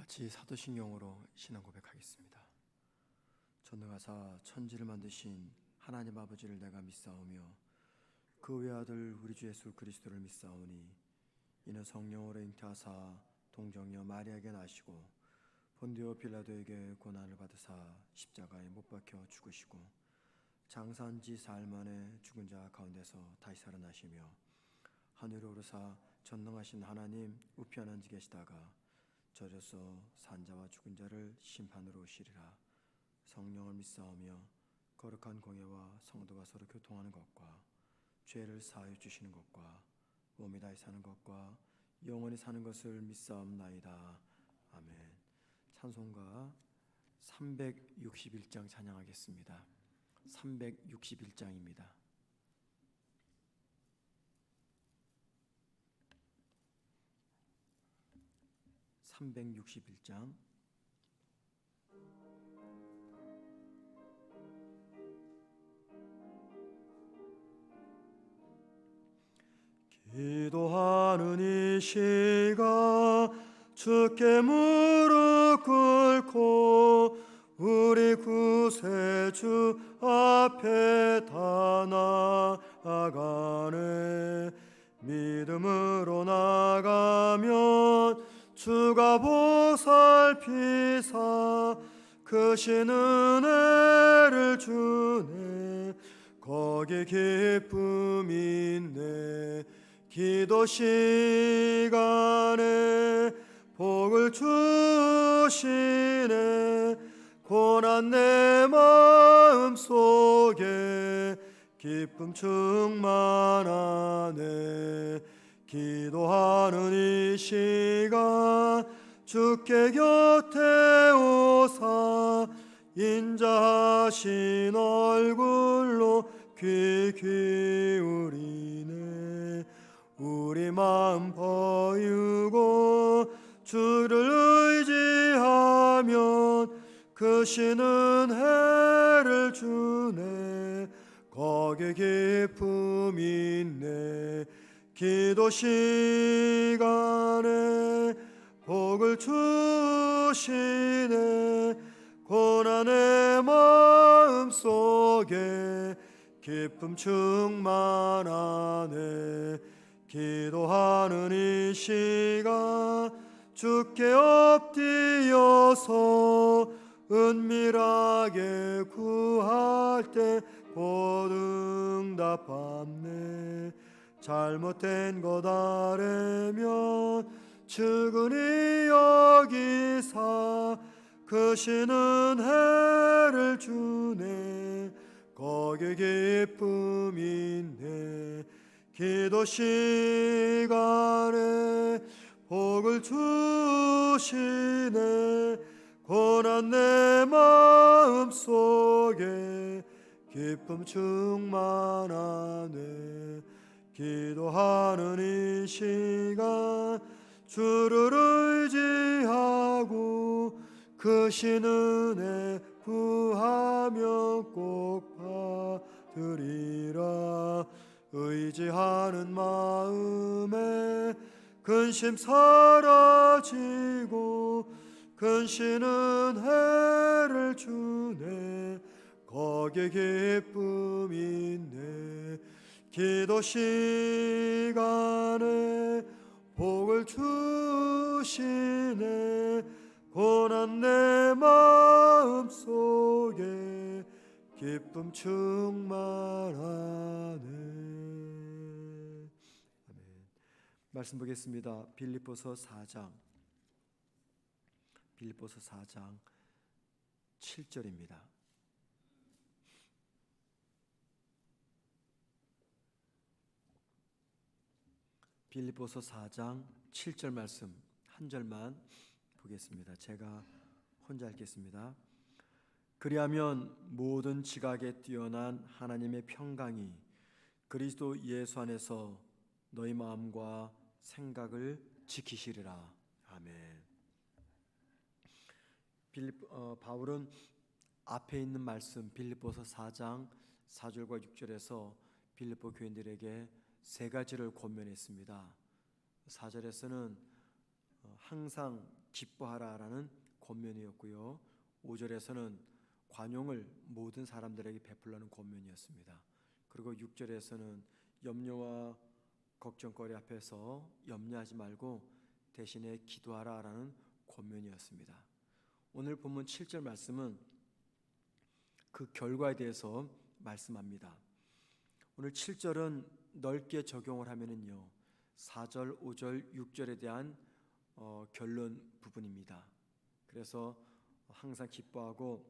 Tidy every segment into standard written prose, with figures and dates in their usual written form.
같이 사도신경으로 신앙 고백하겠습니다. 전능하사 천지를 만드신 하나님 아버지를 내가 믿사오며 그 외아들 우리 주 예수 그리스도를 믿사오니 이는 성령으로 잉태하사 동정녀 마리아에게 나시고 본디오 빌라도에게 고난을 받으사 십자가에 못 박혀 죽으시고 장사한 지 사흘 만에 죽은 자 가운데서 다시 살아나시며 하늘에 오르사 전능하신 하나님 우편에 앉아 계시다가 저려서 산자와 죽은 자를 심판으로 오시리라. 성령을 믿사오며 거룩한 공예와 성도가 서로 교통하는 것과 죄를 사하여 주시는 것과 몸이 다시 사는 것과 영원히 사는 것을 믿사옵나이다. 아멘. 찬송가 361장 찬양하겠습니다. 361장입니다. 361장. 기도하는 이 시간 주께 무릎 꿇고 우리 구세주 앞에 다 나아가네. 믿음으로 나가면 주가 보살피사 크신 은혜를 주네. 거기 기쁨이 있네. 기도 시간에 복을 주시네. 고난 내 마음속에 기쁨 충만하네. 기도하는 이 시간 주께 곁에 오사 인자하신 얼굴로 귀 기울이네. 우리 마음 버리고 주를 의지하면 크신 은혜를 주네. 거기 기쁨이 있네. 기도 시간에 복을 주시네. 고난의 마음속에 기쁨 충만하네. 기도하는 이 시간 주께 엎드려서 은밀하게 구할 때 곧 응답받네. 잘못된 것 아래면 측은히 여기사 크신 은혜를 주네. 거기 기쁨이 있네. 기도 시간에 복을 주시네. 고난 내 마음속에 기쁨 충만하네. 기도하는 이 시간 주를 의지하고 크신 은혜 구하며 꼭 받으리라. 의지하는 마음에 근심 사라지고 근신 은혜를 주네. 거기 기쁨이 있네. 기도 시간에 복을 주시네. 고난 내 마음속에 기쁨 충만하네. 아멘. 말씀 보겠습니다. 빌립보서 4장 7절입니다. 빌립보서 4장 7절 말씀 한 절만 보겠습니다. 제가 혼자 읽겠습니다. 그리하면 모든 지각에 뛰어난 하나님의 평강이 그리스도 예수 안에서 너희 마음과 생각을 지키시리라. 아멘. 바울은 앞에 있는 말씀 빌립보서 4장 4절과 6절에서 빌립보 교인들에게 세 가지를 권면했습니다. 4절에서는 항상 기뻐하라라는 권면이었고요. 5절에서는 관용을 모든 사람들에게 베풀라는 권면이었습니다. 그리고 6절에서는 염려와 걱정거리 앞에서 염려하지 말고 대신에 기도하라라는 권면이었습니다. 오늘 본문 7절 말씀은 그 결과에 대해서 말씀합니다. 오늘 7절은 넓게 적용을 하면은요, 4절, 5절, 6절에 대한 결론 부분입니다. 그래서 항상 기뻐하고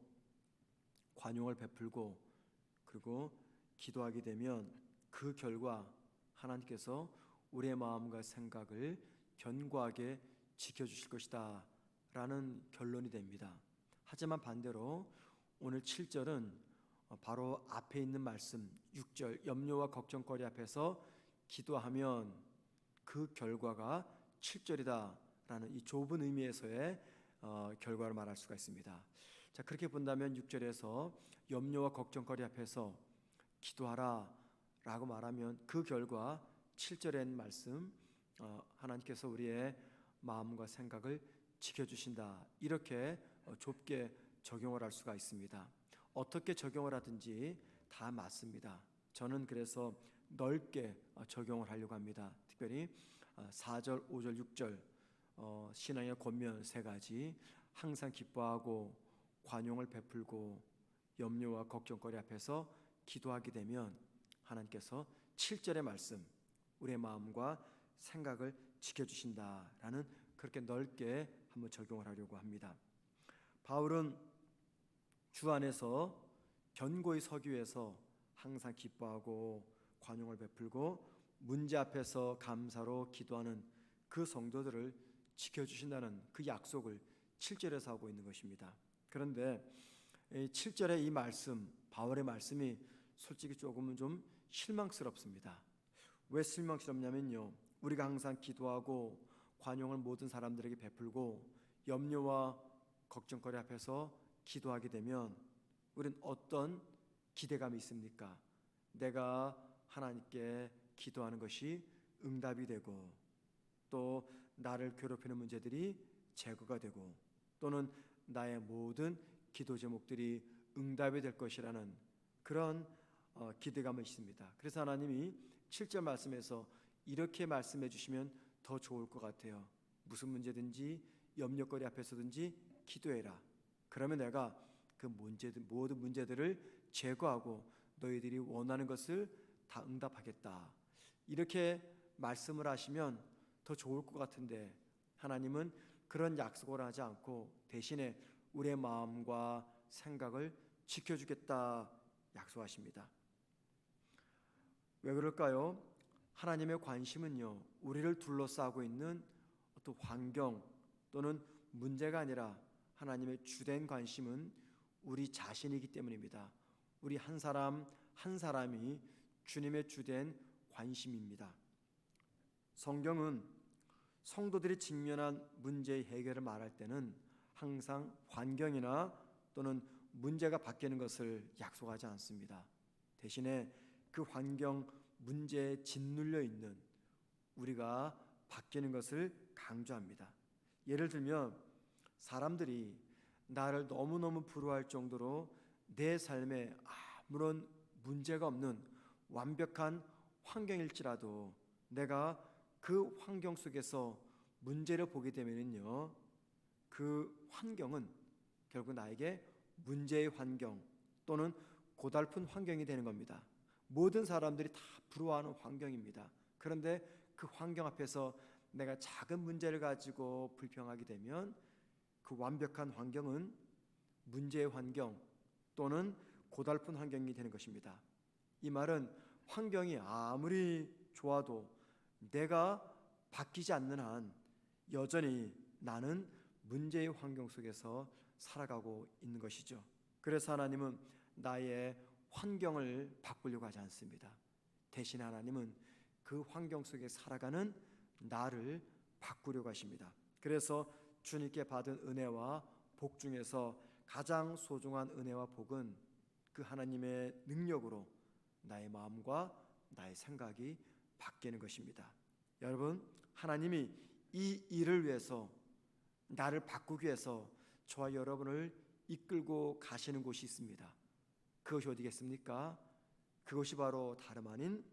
관용을 베풀고 그리고 기도하게 되면 그 결과 하나님께서 우리의 마음과 생각을 견고하게 지켜주실 것이다 라는 결론이 됩니다. 하지만 반대로 오늘 7절은 바로 앞에 있는 말씀 6절 염려와 걱정거리 앞에서 기도하면 그 결과가 7절이다 라는 이 좁은 의미에서의 결과를 말할 수가 있습니다. 자, 그렇게 본다면 6절에서 염려와 걱정거리 앞에서 기도하라 라고 말하면 그 결과 7절의 말씀 하나님께서 우리의 마음과 생각을 지켜주신다, 이렇게 좁게 적용을 할 수가 있습니다. 어떻게 적용을 하든지 다 맞습니다. 저는 그래서 넓게 적용을 하려고 합니다. 특별히 4절, 5절, 6절 신앙의 권면 세 가지, 항상 기뻐하고 관용을 베풀고 염려와 걱정거리 앞에서 기도하게 되면 하나님께서 7절의 말씀 우리의 마음과 생각을 지켜주신다라는, 그렇게 넓게 한번 적용을 하려고 합니다. 바울은 주 안에서 견고히 서기 위해서 항상 기뻐하고 관용을 베풀고 문제 앞에서 감사로 기도하는 그 성도들을 지켜주신다는 그 약속을 7절에서 하고 있는 것입니다. 그런데 7절의 이 말씀, 바울의 말씀이 솔직히 조금은 좀 실망스럽습니다. 왜 실망스럽냐면요, 우리가 항상 기도하고 관용을 모든 사람들에게 베풀고 염려와 걱정거리 앞에서 기도하게 되면 우리는 어떤 기대감이 있습니까? 내가 하나님께 기도하는 것이 응답이 되고 또 나를 괴롭히는 문제들이 제거가 되고 또는 나의 모든 기도 제목들이 응답이 될 것이라는 그런 기대감이 있습니다. 그래서 하나님이 7절 말씀에서 이렇게 말씀해 주시면 더 좋을 것 같아요. 무슨 문제든지 염려거리 앞에서든지 기도해라. 그러면 내가 그 모든 문제들을 제거하고 너희들이 원하는 것을 다 응답하겠다. 이렇게 말씀을 하시면 더 좋을 것 같은데 하나님은 그런 약속을 하지 않고 대신에 우리의 마음과 생각을 지켜주겠다 약속하십니다. 왜 그럴까요? 하나님의 관심은요, 우리를 둘러싸고 있는 어떤 환경 또는 문제가 아니라 하나님의 주된 관심은 우리 자신이기 때문입니다. 우리 한 사람 한 사람이 주님의 주된 관심입니다. 성경은 성도들이 직면한 문제의 해결을 말할 때는 항상 환경이나 또는 문제가 바뀌는 것을 약속하지 않습니다. 대신에 그 환경 문제에 짓눌려 있는 우리가 바뀌는 것을 강조합니다. 예를 들면 사람들이 나를 너무너무 부러워할 정도로 내 삶에 아무런 문제가 없는 완벽한 환경일지라도 내가 그 환경 속에서 문제를 보게 되면요, 그 환경은 결국 나에게 문제의 환경 또는 고달픈 환경이 되는 겁니다. 모든 사람들이 다 부러워하는 환경입니다. 그런데 그 환경 앞에서 내가 작은 문제를 가지고 불평하게 되면 그 완벽한 환경은 문제의 환경 또는 고달픈 환경이 되는 것입니다. 이 말은 환경이 아무리 좋아도 내가 바뀌지 않는 한 여전히 나는 문제의 환경 속에서 살아가고 있는 것이죠. 그래서 하나님은 나의 환경을 바꾸려고 하지 않습니다. 대신 하나님은 그 환경 속에 살아가는 나를 바꾸려고 하십니다. 그래서 주님께 받은 은혜와 복 중에서 가장 소중한 은혜와 복은 그 하나님의 능력으로 나의 마음과 나의 생각이 바뀌는 것입니다. 여러분, 하나님이 이 일을 위해서 나를 바꾸기 위해서 저와 여러분을 이끌고 가시는 곳이 있습니다. 그것이 어디겠습니까? 그것이 바로 다름 아닌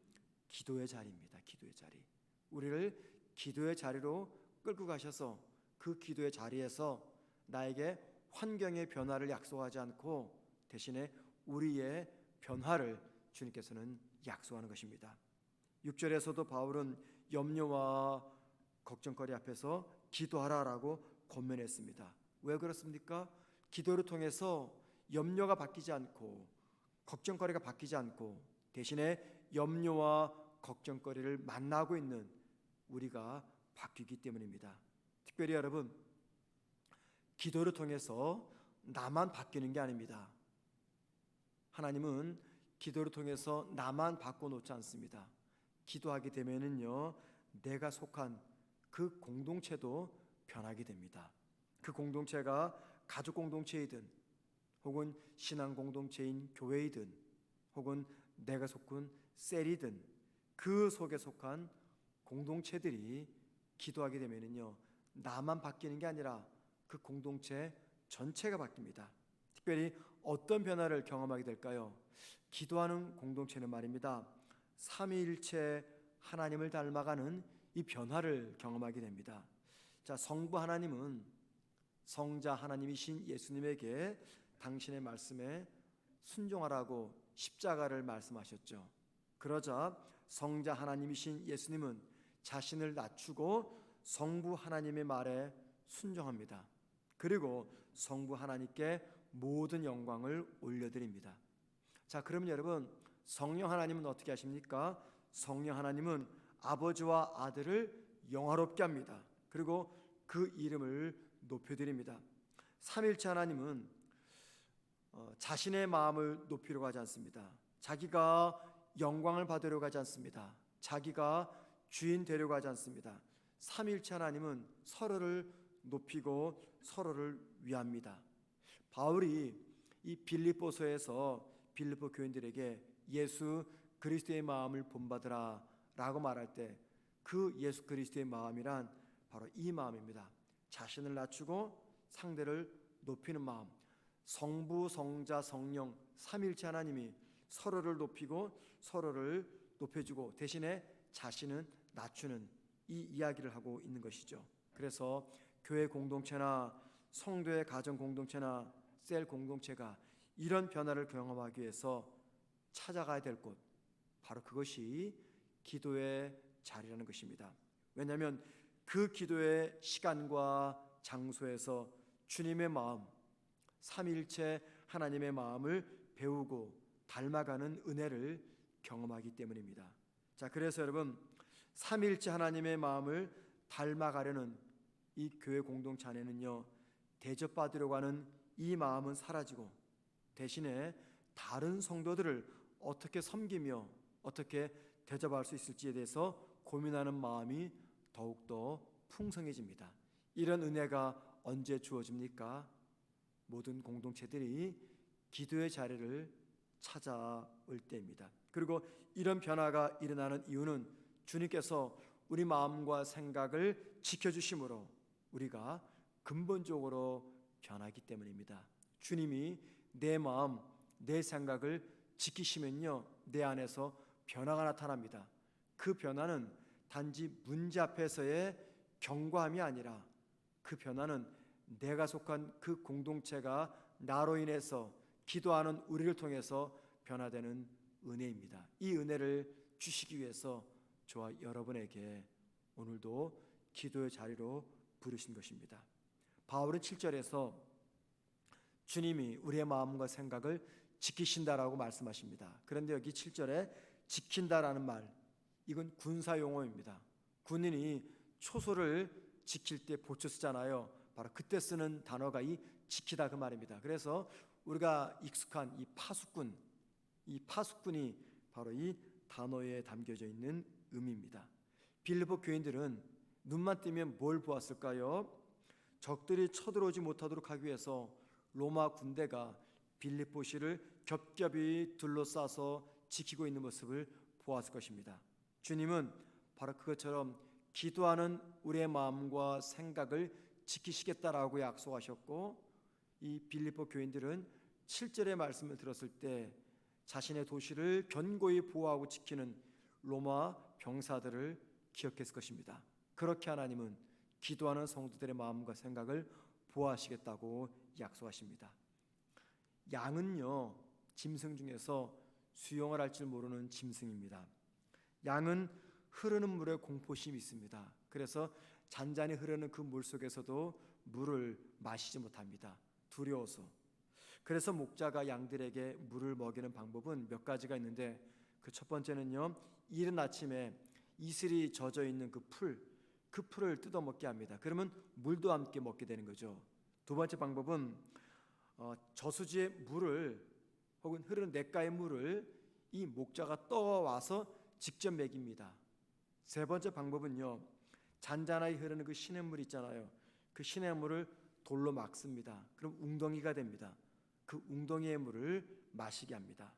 기도의 자리입니다. 기도의 자리. 우리를 기도의 자리로 끌고 가셔서 그 기도의 자리에서 나에게 환경의 변화를 약속하지 않고 대신에 우리의 변화를 주님께서는 약속하는 것입니다. 6절에서도 바울은 염려와 걱정거리 앞에서 기도하라라고 권면했습니다. 왜 그렇습니까? 기도를 통해서 염려가 바뀌지 않고 걱정거리가 바뀌지 않고 대신에 염려와 걱정거리를 만나고 있는 우리가 바뀌기 때문입니다. 특별히 여러분, 기도를 통해서 나만 바뀌는 게 아닙니다. 하나님은 기도를 통해서 나만 바꿔놓지 않습니다. 기도하게 되면은요, 내가 속한 그 공동체도 변하게 됩니다. 그 공동체가 가족 공동체이든 혹은 신앙 공동체인 교회이든 혹은 내가 속한 셀이든 그 속에 속한 공동체들이 기도하게 되면은요, 나만 바뀌는 게 아니라 그 공동체 전체가 바뀝니다. 특별히 어떤 변화를 경험하게 될까요? 기도하는 공동체는 말입니다, 삼위일체 하나님을 닮아가는 이 변화를 경험하게 됩니다. 자, 성부 하나님은 성자 하나님이신 예수님에게 당신의 말씀에 순종하라고 십자가를 말씀하셨죠. 그러자 성자 하나님이신 예수님은 자신을 낮추고 성부 하나님의 말에 순종합니다. 그리고 성부 하나님께 모든 영광을 올려드립니다. 자, 그러면 여러분, 성령 하나님은 어떻게 하십니까? 성령 하나님은 아버지와 아들을 영화롭게 합니다. 그리고 그 이름을 높여드립니다. 삼일체 하나님은 자신의 마음을 높이려고 하지 않습니다. 자기가 영광을 받으려고 하지 않습니다. 자기가 주인 되려고 하지 않습니다. 삼일체 하나님은 서로를 높이고 서로를 위합니다. 바울이 이 빌립보서에서 빌립보 교인들에게 예수 그리스도의 마음을 본받으라 라고 말할 때 그 예수 그리스도의 마음이란 바로 이 마음입니다. 자신을 낮추고 상대를 높이는 마음. 성부, 성자, 성령 삼일체 하나님이 서로를 높이고 서로를 높여주고 대신에 자신은 낮추는 이 이야기를 하고 있는 것이죠. 그래서 교회 공동체나 성도의 가정 공동체나 셀 공동체가 이런 변화를 경험하기 위해서 찾아가야 될 곳, 바로 그것이 기도의 자리라는 것입니다. 왜냐하면 그 기도의 시간과 장소에서 주님의 마음, 삼일체 하나님의 마음을 배우고 닮아가는 은혜를 경험하기 때문입니다. 자, 그래서 여러분, 삼일체 하나님의 마음을 닮아가려는 이 교회 공동체 안에는요, 대접받으려고 하는 이 마음은 사라지고 대신에 다른 성도들을 어떻게 섬기며 어떻게 대접할 수 있을지에 대해서 고민하는 마음이 더욱더 풍성해집니다. 이런 은혜가 언제 주어집니까? 모든 공동체들이 기도의 자리를 찾아올 때입니다. 그리고 이런 변화가 일어나는 이유는 주님께서 우리 마음과 생각을 지켜주심으로 우리가 근본적으로 변하기 때문입니다. 주님이 내 마음, 내 생각을 지키시면요, 내 안에서 변화가 나타납니다. 그 변화는 단지 문제 앞에서의 경고함이 아니라 그 변화는 내가 속한 그 공동체가 나로 인해서 기도하는 우리를 통해서 변화되는 은혜입니다. 이 은혜를 주시기 위해서 저와 여러분에게 오늘도 기도의 자리로 부르신 것입니다. 바울은 7절에서 주님이 우리의 마음과 생각을 지키신다라고 말씀하십니다. 그런데 여기 7절에 지킨다라는 말, 이건 군사 용어입니다. 군인이 초소를 지킬 때 보초 쓰잖아요. 바로 그때 쓰는 단어가 이 지키다 그 말입니다. 그래서 우리가 익숙한 이 파수꾼이 바로 이 단어에 담겨져 있는 의미입니다. 빌립보 교인들은 눈만 뜨면 뭘 보았을까요? 적들이 쳐들어오지 못하도록 하기 위해서 로마 군대가 빌립보시를 겹겹이 둘러싸서 지키고 있는 모습을 보았을 것입니다. 주님은 바로 그것처럼 기도하는 우리의 마음과 생각을 지키시겠다라고 약속하셨고, 이 빌립보 교인들은 7절의 말씀을 들었을 때 자신의 도시를 견고히 보호하고 지키는 로마 병사들을 기억했을 것입니다. 그렇게 하나님은 기도하는 성도들의 마음과 생각을 보호하시겠다고 약속하십니다. 양은요, 짐승 중에서 수영을 할 줄 모르는 짐승입니다. 양은 흐르는 물에 공포심이 있습니다. 그래서 잔잔히 흐르는 그 물 속에서도 물을 마시지 못합니다. 두려워서. 그래서 목자가 양들에게 물을 먹이는 방법은 몇 가지가 있는데, 그 첫 번째는요, 이른 아침에 이슬이 젖어 있는 그 풀을 뜯어 먹게 합니다. 그러면 물도 함께 먹게 되는 거죠. 두 번째 방법은 저수지의 물을, 혹은 흐르는 냇가의 물을 이 목자가 떠와서 직접 먹입니다. 세 번째 방법은요, 잔잔하게 흐르는 그 시냇물 있잖아요. 그 시냇물을 돌로 막습니다. 그럼 웅덩이가 됩니다. 그 웅덩이의 물을 마시게 합니다.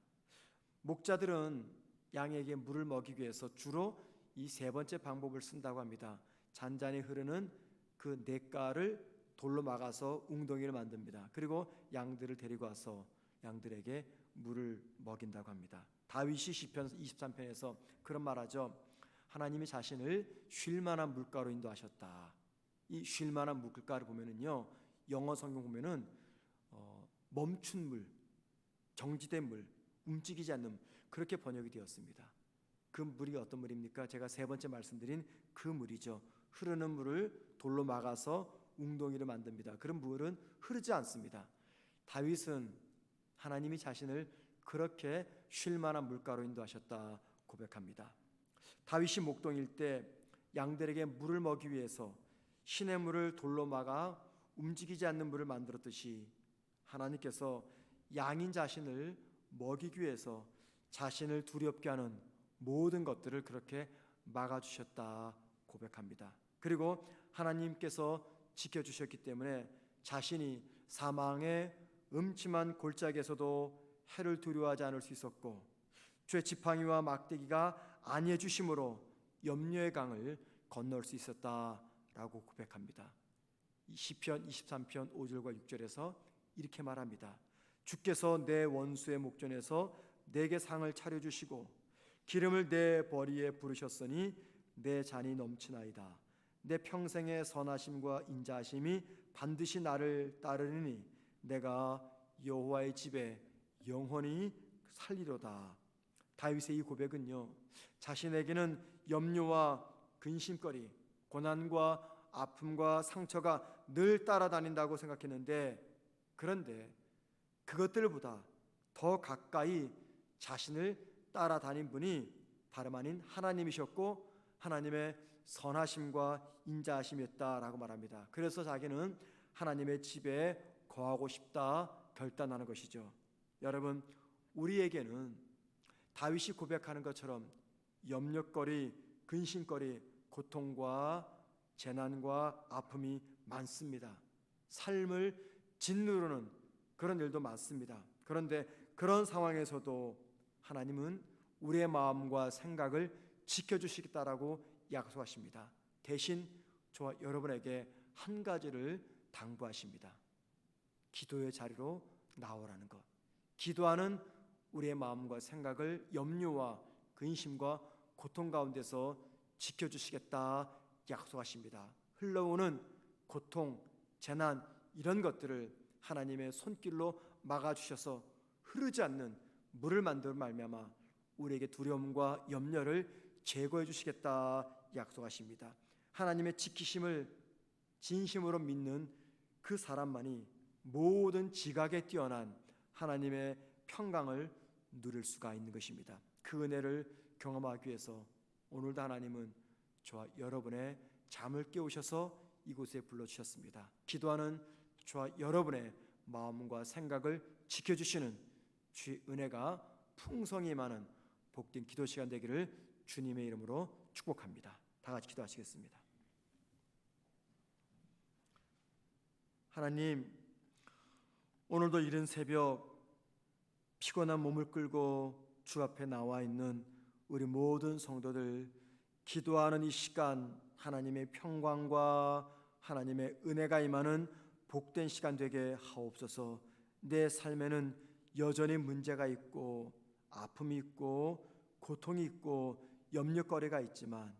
목자들은 양에게 물을 먹이기 위해서 주로 이 세 번째 방법을 쓴다고 합니다. 잔잔히 흐르는 그 냇가를 돌로 막아서 웅덩이를 만듭니다. 그리고 양들을 데리고 와서 양들에게 물을 먹인다고 합니다. 다윗이 시편 23편에서 그런 말하죠. 하나님이 자신을 쉴 만한 물가로 인도하셨다. 이 쉴 만한 물가를 보면은요, 영어 성경 보면은 멈춘 물, 정지된 물, 움직이지 않는 물, 그렇게 번역이 되었습니다. 그 물이 어떤 물입니까? 제가 세 번째 말씀드린 그 물이죠. 흐르는 물을 돌로 막아서 웅덩이를 만듭니다. 그런 물은 흐르지 않습니다. 다윗은 하나님이 자신을 그렇게 쉴 만한 물가로 인도하셨다 고백합니다. 다윗이 목동일 때 양들에게 물을 먹이기 위해서 시냇물을 돌로 막아 움직이지 않는 물을 만들었듯이, 하나님께서 양인 자신을 먹이기 위해서 자신을 두렵게 하는 모든 것들을 그렇게 막아주셨다 고백합니다. 그리고 하나님께서 지켜주셨기 때문에 자신이 사망의 음침한 골짜기에서도 해를 두려워하지 않을 수 있었고, 죄 지팡이와 막대기가 안위해 주심으로 염려의 강을 건널 수 있었다라고 고백합니다. 시편 23편 5절과 6절에서 이렇게 말합니다. 주께서 내 원수의 목전에서 내게 상을 차려주시고 기름을 내 버리에 부르셨으니 내 잔이 넘치나이다. 내 평생의 선하심과 인자하심이 반드시 나를 따르니 내가 여호와의 집에 영원히 살리로다. 다윗의 이 고백은요, 자신에게는 염려와 근심거리, 고난과 아픔과 상처가 늘 따라다닌다고 생각했는데, 그런데 그것들보다 더 가까이 자신을 따라다닌 분이 다름 아닌 하나님이셨고 하나님의 선하심과 인자하심이었다라고 말합니다. 그래서 자기는 하나님의 집에 거하고 싶다 결단하는 것이죠. 여러분, 우리에게는 다윗이 고백하는 것처럼 염려거리, 근심거리, 고통과 재난과 아픔이 많습니다. 삶을 짓누르는 그런 일도 많습니다. 그런데 그런 상황에서도 하나님은 우리의 마음과 생각을 지켜주시겠다라고 약속하십니다. 대신 저와 여러분에게 한 가지를 당부하십니다. 기도의 자리로 나오라는 것. 기도하는 우리의 마음과 생각을 염려와 근심과 고통 가운데서 지켜주시겠다 약속하십니다. 흘러오는 고통, 재난 이런 것들을 하나님의 손길로 막아주셔서 흐르지 않는 물을 만들어 말미암아 우리에게 두려움과 염려를 제거해 주시겠다 약속하십니다. 하나님의 지키심을 진심으로 믿는 그 사람만이 모든 지각에 뛰어난 하나님의 평강을 누릴 수가 있는 것입니다. 그 은혜를 경험하기 위해서 오늘도 하나님은 저와 여러분의 잠을 깨우셔서 이곳에 불러주셨습니다. 기도하는 저와 여러분의 마음과 생각을 지켜주시는 주의 은혜가 풍성히 많은 복된 기도 시간 되기를 주님의 이름으로 축복합니다. 다 같이 기도하시겠습니다. 하나님, 오늘도 이른 새벽 피곤한 몸을 끌고 주 앞에 나와 있는 우리 모든 성도들, 기도하는 이 시간 하나님의 평강과 하나님의 은혜가 임하는 복된 시간 되게 하옵소서. 내 삶에는 여전히 문제가 있고 아픔이 있고 고통이 있고 염려거리가 있지만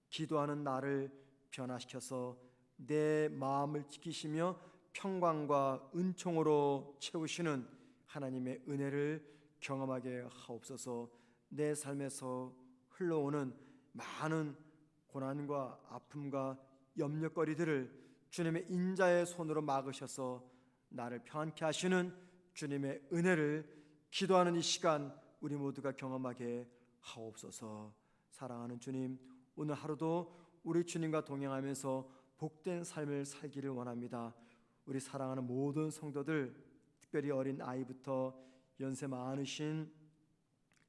기도하는 나를 변화시켜서 내 마음을 지키시며 평강과 은총으로 채우시는 하나님의 은혜를 경험하게 하옵소서. 내 삶에서 흘러오는 많은 고난과 아픔과 염려거리들을 주님의 인자의 손으로 막으셔서 나를 평안케 하시는 주님의 은혜를 기도하는 이 시간 우리 모두가 경험하게 하옵소서. 사랑하는 주님, 오늘 하루도 우리 주님과 동행하면서 복된 삶을 살기를 원합니다. 우리 사랑하는 모든 성도들, 특별히 어린 아이부터 연세 많으신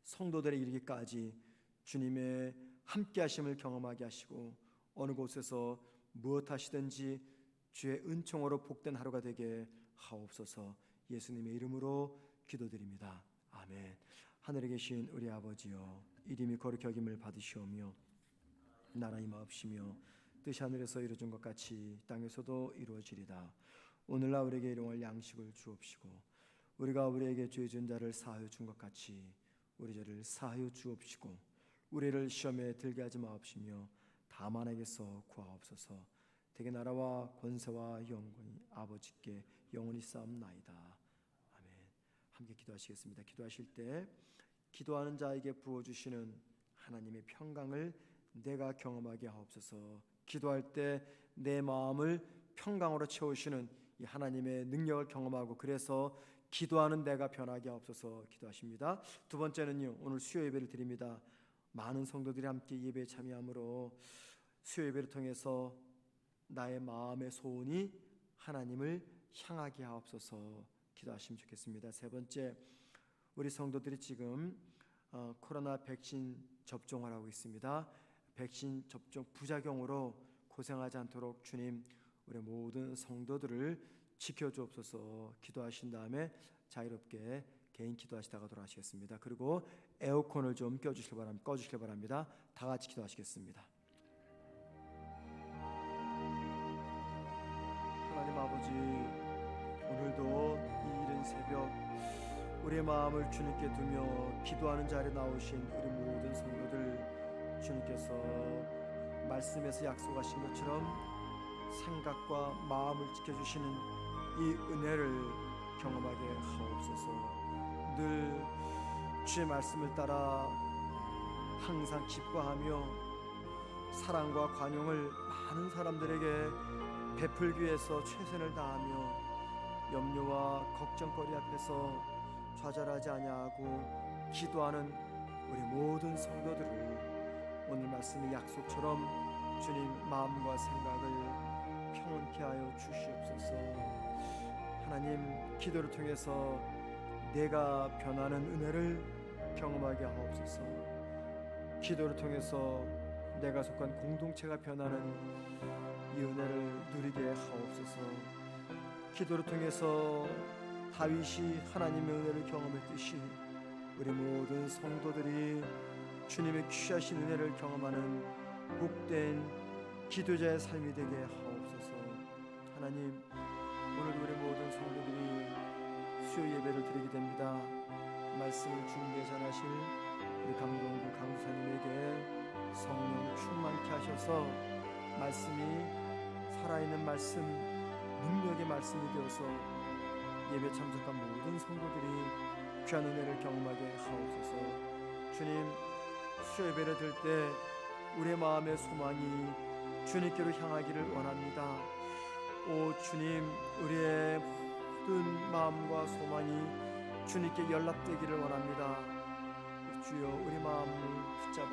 성도들에 이르기까지 주님의 함께 하심을 경험하게 하시고 어느 곳에서 무엇 하시든지 주의 은총으로 복된 하루가 되게 하옵소서. 예수님의 이름으로 기도드립니다. 아멘. 하늘에 계신 우리 아버지여, 이름이 거룩히 여김을 받으시오며 나라 임하옵시며 뜻이 하늘에서 이루어진 것 같이 땅에서도 이루어지리다. 오늘날 우리에게 일용할 양식을 주옵시고 우리가 우리에게 죄 지은 자를 사하여 준 것 같이 우리 죄를 사하여 주옵시고 우리를 시험에 들게 하지 마옵시며 다만 에게서 구하옵소서. 대개 나라와 권세와 영광이 아버지께 영원히 쌓옵나이다. 아멘. 함께 기도하시겠습니다. 기도하실 때 기도하는 자에게 부어주시는 하나님의 평강을 내가 경험하게 하옵소서. 기도할 때 내 마음을 평강으로 채우시는 이 하나님의 능력을 경험하고 그래서 기도하는 내가 변하게 하옵소서. 기도하십니다. 두 번째는요, 오늘 수요 예배를 드립니다. 많은 성도들이 함께 예배에 참여함으로 수요 예배를 통해서 나의 마음의 소원이 하나님을 향하게 하옵소서. 기도하시면 좋겠습니다. 세 번째, 우리 성도들이 지금 코로나 백신 접종을 하고 있습니다. 백신 접종 부작용으로 고생하지 않도록 주님 우리 모든 성도들을 지켜주옵소서. 기도하신 다음에 자유롭게 개인 기도하시다가 돌아가시겠습니다. 그리고 에어컨을 좀 꺼주시길 바랍니다. 다 같이 기도하시겠습니다. 하나님 아버지, 오늘도 이 이른 새벽 우리의 마음을 주님께 두며 기도하는 자리에 나오신 우리 모든 성도들, 주님께서 말씀에서 약속하신 것처럼 생각과 마음을 지켜주시는 이 은혜를 경험하게 하옵소서. 늘 주의 말씀을 따라 항상 기뻐하며 사랑과 관용을 많은 사람들에게 베풀기 위해서 최선을 다하며 염려와 걱정거리 앞에서 좌절하지 아니하고 기도하는 우리 모든 성도들을 오늘 말씀의 약속처럼 주님 마음과 생각을 평온케 하여 주시옵소서. 하나님, 기도를 통해서 내가 변하는 은혜를 경험하게 하옵소서. 기도를 통해서 내가 속한 공동체가 변하는 이 은혜를 누리게 하옵소서. 기도를 통해서 다윗이 하나님의 은혜를 경험했듯이 우리 모든 성도들이 주님의 귀하신 은혜를 경험하는 복된 기도자의 삶이 되게 하옵소서. 하나님, 오늘 우리 모든 성도들이 수요 예배를 드리게 됩니다. 말씀을 중계 전하실 우리 강동구 강사님에게 성령 충만케 하셔서 말씀이 살아있는 말씀, 능력의 말씀이 되어서 예배 참석한 모든 성도들이 귀한 은혜를 경험하게 하옵소서. 주님, 수요 예배를 드릴 때 우리의 마음의 소망이 주님께로 향하기를 원합니다. 오 주님, 우리의 모든 마음과 소망이 주님께 연락되기를 원합니다. 주여, 우리 마음을 붙잡아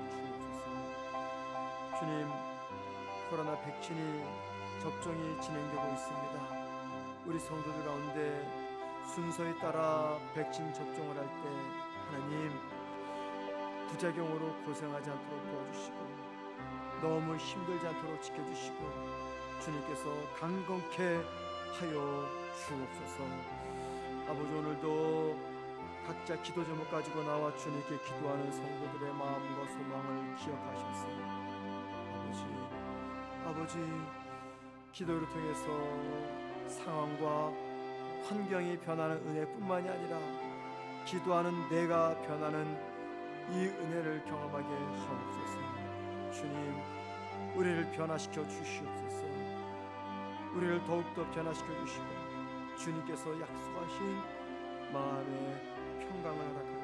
주옵소서. 주님, 코로나 백신이 접종이 진행되고 있습니다. 우리 성도들 가운데 순서에 따라 백신 접종을 할 때 하나님, 부작용으로 고생하지 않도록 도와주시고 너무 힘들지 않도록 지켜주시고 주님께서 강건케 하여 주옵소서. 아버지, 오늘도 각자 기도 제목 가지고 나와 주님께 기도하는 성도들의 마음과 소망을 기억하셔서 아버지, 기도를 통해서 상황과 환경이 변하는 은혜뿐만이 아니라 기도하는 내가 변하는 이 은혜를 경험하게 하옵소서. 주님, 우리를 변화시켜 주시옵소서. 우리를 더욱더 변화시켜 주시고 주님께서 약속하신 마음의 평강을 허락하옵소서.